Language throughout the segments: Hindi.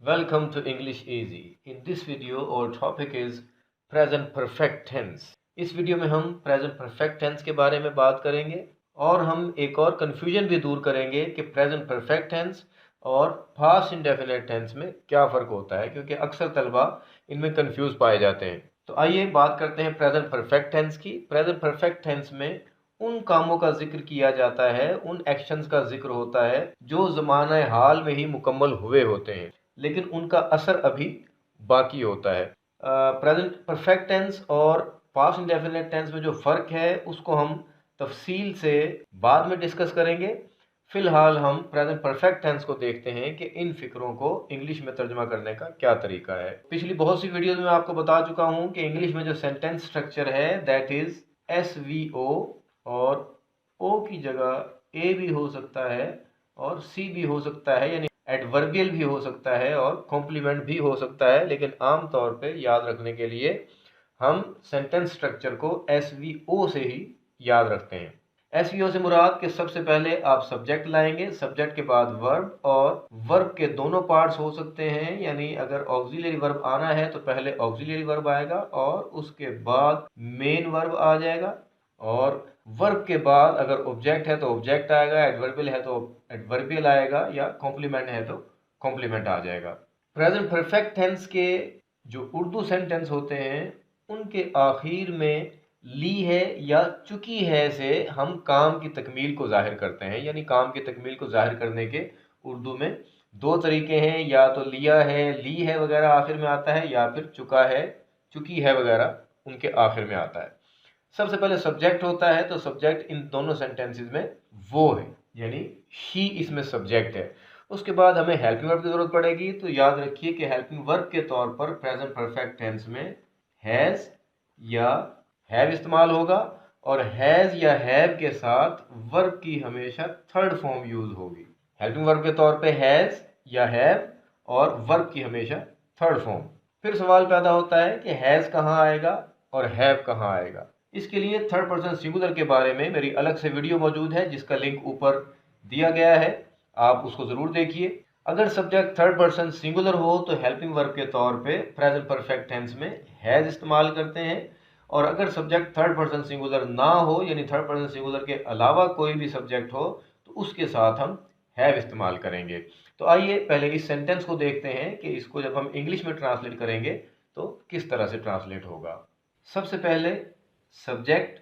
Welcome to English Easy. In this video, our topic is present perfect tense. इस वीडियो में हम present perfect tense के बारे में बात करेंगे और हम एक और confusion भी दूर करेंगे कि present perfect tense और past indefinite tense में क्या फ़र्क होता है, क्योंकि अक्सर तलबा इनमें confuse पाए जाते हैं। तो आइए बात करते हैं present perfect tense की। present perfect tense में उन कामों का जिक्र किया जाता है, उन एक्शंस का जिक्र होता है जो ज़माने हाल में ही मुकम्मल हुए होते हैं, लेकिन उनका असर अभी बाकी होता है। प्रेजेंट परफेक्ट टेंस और पास्ट इंडेफिनिट टेंस में जो फ़र्क है उसको हम तफसील से बाद में डिस्कस करेंगे। फ़िलहाल हम प्रेजेंट परफेक्ट टेंस को देखते हैं कि इन फ़िक्रों को इंग्लिश में तर्जुमा करने का क्या तरीका है। पिछली बहुत सी वीडियोज़ में आपको बता चुका हूँ कि इंग्लिश में जो सेंटेंस स्ट्रक्चर है दैट इज़ SVO, और O की जगह A भी हो सकता है और C भी हो सकता है, यानी एडवर्बियल भी हो सकता है और कॉम्प्लीमेंट भी हो सकता है, लेकिन आम तौर पे याद रखने के लिए हम सेंटेंस स्ट्रक्चर को SVO से ही याद रखते हैं। SVO से मुराद कि सबसे पहले आप सब्जेक्ट लाएंगे, सब्जेक्ट के बाद वर्ब, और वर्ब के दोनों पार्ट्स हो सकते हैं, यानी अगर ऑक्सिलरी वर्ब आना है तो पहले ऑक्सिलरी वर्ब आएगा और उसके बाद मेन वर्ब आ जाएगा, और वर्ब के बाद अगर ऑब्जेक्ट है तो ऑब्जेक्ट आएगा, एडवर्बियल है तो एडवर्बियल आएगा, या कॉम्प्लीमेंट है तो कॉम्प्लीमेंट आ जाएगा। प्रेजेंट परफेक्ट टेंस के जो उर्दू सेंटेंस होते हैं उनके आखिर में ली है या चुकी है से हम काम की तकमील को जाहिर करते हैं, यानी काम की तकमील को जाहिर करने के उर्दू में दो तरीके हैं, या तो लिया है, ली है वगैरह आखिर में आता है, या फिर चुका है, चुकी है वगैरह उनके आखिर में आता है। सबसे पहले सब्जेक्ट होता है, तो सब्जेक्ट इन दोनों सेंटेंसेस में वो है, यानी शी इसमें सब्जेक्ट है। उसके बाद हमें हेल्पिंग वर्ब की जरूरत पड़ेगी, तो याद रखिए कि हेल्पिंग वर्ब के तौर पर प्रेजेंट परफेक्ट टेंस में हैज या हैव इस्तेमाल होगा, और हैज या हैव के साथ वर्ब की हमेशा थर्ड फॉर्म यूज होगी। हेल्पिंग वर्ब के तौर पे हैज या हैव और वर्ब की हमेशा थर्ड फॉर्म। फिर सवाल पैदा होता है कि हैज कहाँ आएगा और हैव कहाँ आएगा। इसके लिए थर्ड पर्सन सिंगुलर के बारे में मेरी अलग से वीडियो मौजूद है, जिसका लिंक ऊपर दिया गया है, आप उसको ज़रूर देखिए। अगर सब्जेक्ट थर्ड पर्सन सिंगुलर हो तो हेल्पिंग वर्ब के तौर पे प्रेजेंट परफेक्ट टेंस में हैज इस्तेमाल करते हैं, और अगर सब्जेक्ट थर्ड पर्सन सिंगुलर ना हो, यानी थर्ड पर्सन सिंगुलर के अलावा कोई भी सब्जेक्ट हो, तो उसके साथ हम हैव इस्तेमाल करेंगे। तो आइए पहले इस सेंटेंस को देखते हैं कि इसको जब हम इंग्लिश में ट्रांसलेट करेंगे तो किस तरह से ट्रांसलेट होगा। सबसे पहले सब्जेक्ट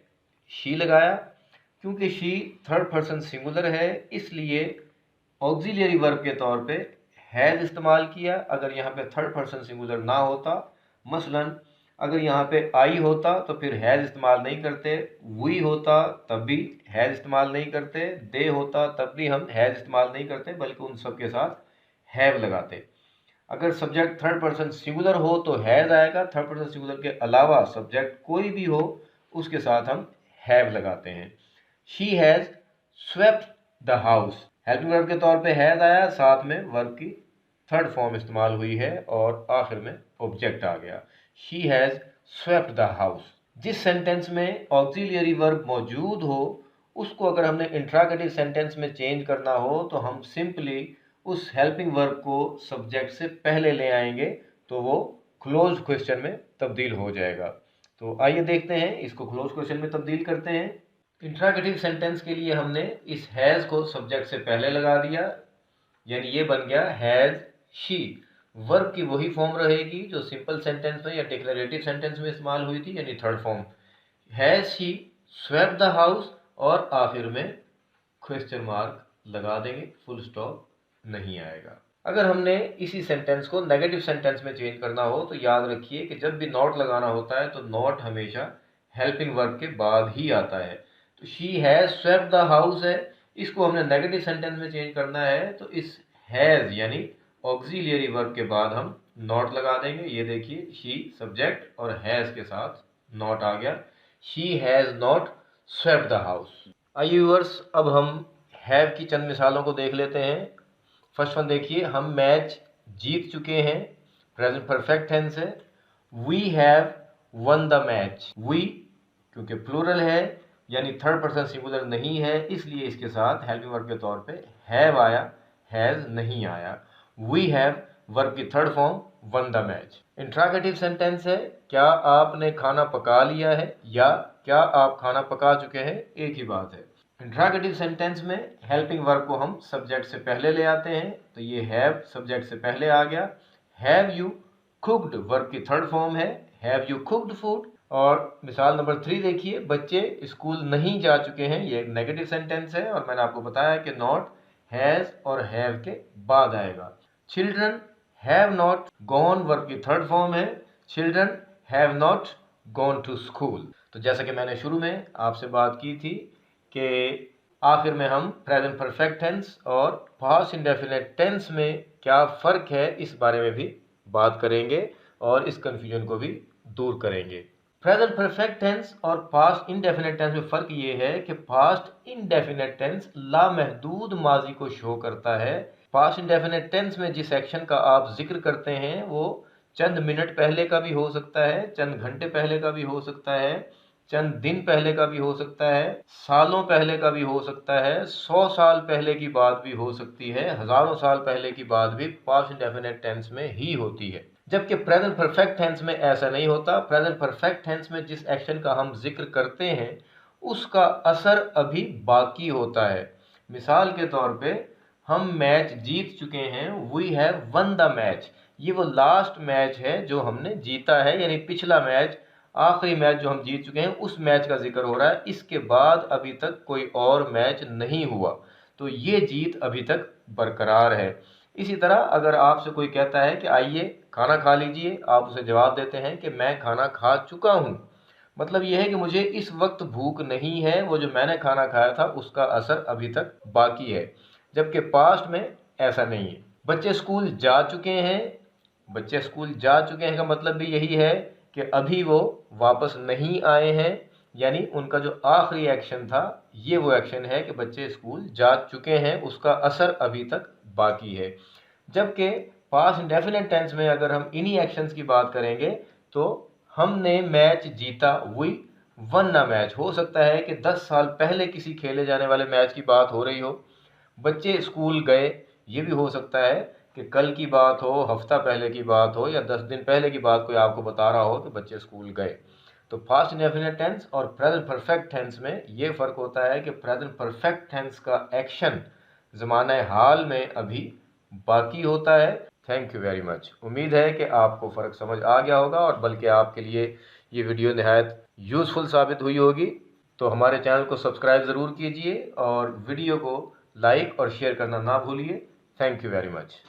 शी लगाया, क्योंकि शी थर्ड पर्सन सिंगुलर है इसलिए ऑक्सिलियरी वर्ब के तौर पे हैज़ इस्तेमाल किया। अगर यहाँ पे थर्ड पर्सन सिंगुलर ना होता, मसलन अगर यहाँ पे आई होता तो फिर हैज़ इस्तेमाल नहीं करते, वी होता तब भी हैज़ इस्तेमाल नहीं करते, दे होता तब भी हम हैज़ इस्तेमाल नहीं करते, बल्कि उन सब के साथ हैव लगाते। अगर सब्जेक्ट थर्ड पर्सन सिंगुलर हो तो हैज़ आएगा, थर्ड पर्सन सिंगुलर के अलावा सब्जेक्ट कोई भी हो उसके साथ हम हैव लगाते हैं। She has swept the house, helping verb के तौर पे हैज़ आया, साथ में वर्ब की थर्ड फॉर्म इस्तेमाल हुई है और आखिर में ऑब्जेक्ट आ गया। She has swept the house. जिस सेंटेंस में ऑक्सिलियरी वर्ब मौजूद हो उसको अगर हमने इंट्रागेटिव सेंटेंस में चेंज करना हो तो हम सिंपली उस हेल्पिंग वर्ब को सब्जेक्ट से पहले ले आएंगे, तो वो क्लोज क्वेश्चन में तब्दील हो जाएगा। तो आइए देखते हैं, इसको क्लोज क्वेश्चन में तब्दील करते हैं। इंट्रागेटिव सेंटेंस के लिए हमने इस हैज़ को सब्जेक्ट से पहले लगा दिया, यानी ये बन गया हैज़ शी। वर्ब की वही फॉर्म रहेगी जो सिंपल सेंटेंस में या डिक्लेरेटिव सेंटेंस में इस्तेमाल हुई थी, यानी third form. Has she swept the house, और आखिर में क्वेश्चन मार्क लगा देंगे, फुल स्टॉप नहीं आएगा। अगर हमने इसी सेंटेंस को नेगेटिव सेंटेंस में चेंज करना हो तो याद रखिए कि जब भी नॉट लगाना होता है तो नॉट हमेशा हेल्पिंग वर्ब के बाद ही आता है। तो she has swept the house है, इसको हमने नेगेटिव सेंटेंस में चेंज करना है तो इस हैज़ यानी ऑक्सिलियरी वर्ब के बाद हम नॉट लगा देंगे। ये देखिए, शी सब्जेक्ट और हैज़ के साथ नॉट आ गया, she has not swept the house. आइए व्यूअर्स, अब हम हैव की चंद मिसालों को देख लेते हैं। फर्स्ट वन देखिए, हम मैच जीत चुके हैं, प्रेजेंट परफेक्ट टेंस है। We have won the match. We क्योंकि प्लूरल है यानी थर्ड पर्सन सिंगुलर नहीं है, इसलिए इसके साथ हेल्पिंग वर्ब के तौर पे हैव आया, हैज़ नहीं आया। वी हैव वर्ब की third form one the match. Interrogative sentence है, क्या आपने खाना पका लिया है या क्या आप खाना पका चुके हैं, एक ही बात है। इंट्रोगेटिव सेंटेंस में हेल्पिंग वर्ब को हम सब्जेक्ट से पहले ले आते हैं, तो ये हैव सब्जेक्ट से पहले आ गया। हैव यू कुक्ड वर्ब की थर्ड फॉर्म है, हैव यू कुक्ड फूड। और मिसाल नंबर 3 देखिए, बच्चे स्कूल नहीं जा चुके हैं, ये एक नेगेटिव सेंटेंस है और मैंने आपको बताया कि नॉट हैज और हैव के बाद आएगा। Children have not gone verb की थर्ड फॉर्म है, children have not gone to school. तो जैसा कि मैंने शुरू में आपसे बात की थी कि आखिर में हम प्रेजेंट परफेक्ट टेंस और पास्ट इंडेफिनिट टेंस में क्या फ़र्क है इस बारे में भी बात करेंगे और इस कन्फ्यूजन को भी दूर करेंगे। प्रेजेंट परफेक्ट टेंस और पास्ट इंडेफिनिट टेंस में फ़र्क ये है कि पास्ट इंडेफिनिट टेंस लामहदूद माजी को शो करता है। पास्ट इंडेफिनिट टेंस में जिस एक्शन का आप जिक्र करते हैं वो चंद मिनट पहले का भी हो सकता है, चंद घंटे पहले का भी हो सकता है, चंद दिन पहले का भी हो सकता है, सालों पहले का भी हो सकता है, 100 साल पहले की बात भी हो सकती है, हजारों साल पहले की बात भी पास्ट इंडेफिनिट टेंस में ही होती है। जबकि प्रेजेंट परफेक्ट टेंस में ऐसा नहीं होता। प्रेजेंट परफेक्ट टेंस में जिस एक्शन का हम जिक्र करते हैं उसका असर अभी बाकी होता है। मिसाल के तौर पे हम मैच जीत चुके हैं, we have won the match. ये वो लास्ट मैच है जो हमने जीता है, यानी पिछला मैच, आखिरी मैच जो हम जीत चुके हैं उस मैच का जिक्र हो रहा है। इसके बाद अभी तक कोई और मैच नहीं हुआ, तो ये जीत अभी तक बरकरार है। इसी तरह अगर आपसे कोई कहता है कि आइए खाना खा लीजिए, आप उसे जवाब देते हैं कि मैं खाना खा चुका हूँ। मतलब यह है कि मुझे इस वक्त भूख नहीं है, वो जो मैंने खाना खाया था उसका असर अभी तक बाकी है। जबकि पास्ट में ऐसा नहीं है। बच्चे स्कूल जा चुके हैं, बच्चे स्कूल जा चुके हैं का मतलब भी यही है कि अभी वो वापस नहीं आए हैं, यानी उनका जो आखिरी एक्शन था ये वो एक्शन है कि बच्चे स्कूल जा चुके हैं, उसका असर अभी तक बाकी है। जबकि पास्ट इंडेफिनिट टेंस में अगर हम इन्हीं एक्शंस की बात करेंगे तो हमने मैच जीता, वी वन द मैच। हो सकता है कि 10 साल पहले किसी खेले जाने वाले मैच की बात हो रही हो। बच्चे स्कूल गए, ये भी हो सकता है कि कल की बात हो, हफ्ता पहले की बात हो या 10 दिन पहले की बात कोई आपको बता रहा हो कि बच्चे स्कूल गए। तो पास्ट इंडेफिनिट टेंस और प्रेजेंट परफेक्ट टेंस में ये फ़र्क होता है कि प्रेजेंट परफेक्ट टेंस का एक्शन ज़माने हाल में अभी बाकी होता है। Thank you very much. उम्मीद है कि आपको फ़र्क समझ आ गया होगा और बल्कि आपके लिए ये वीडियो निहायत यूज़फुल साबित हुई होगी। तो हमारे चैनल को सब्सक्राइब ज़रूर कीजिए और वीडियो को लाइक और शेयर करना ना भूलिए। Thank you very much.